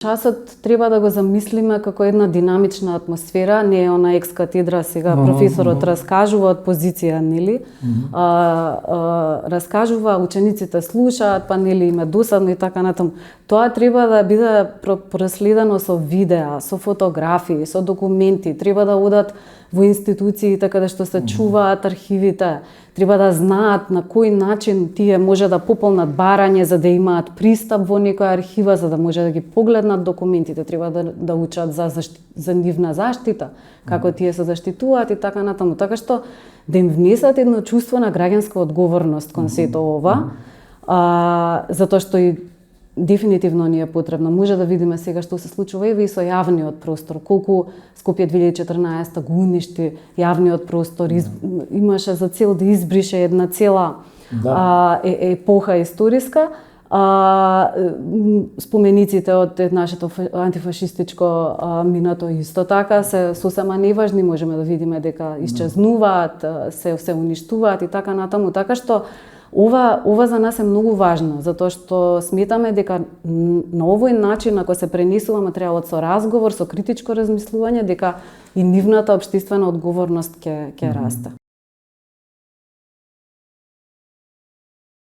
Часот треба да го замислиме како една динамична атмосфера, не е она екс катедра сега професорот раскажува од позиција, нели? Раскажува, учениците слушаат, па нели им е досадно и така натаму. Тоа треба да биде проследено со видеа, со фотографии, со документи, треба да одат во институциите каде што се чуваат архивите, треба да знаат на кој начин тие може да пополнат барање за да имаат пристап во некоја архива, за да може да ги погледнат документите, треба да учат за нивна заштита, како тие се заштитуваат и така натаму. Така што да им внесат едно чувство на граѓанска одговорност кон сето ова, затоа што и дефинитивно ни е потребно. Може да видиме сега што се случува и со јавниот простор, колку Скопје 2014 го уништи јавниот простор, имаше за цел да избрише една цела епоха историска. Спомениците од нашето антифашистичко минато исто така се сосема неважни, можеме да видиме дека исчезнуваат, се уништуваат и така натаму. Така што ова за нас е многу важно, затоа што сметаме дека на овој начин, ако се пренесува материјалот со разговор, со критичко размислување, дека и нивната општествена одговорност ќе расте.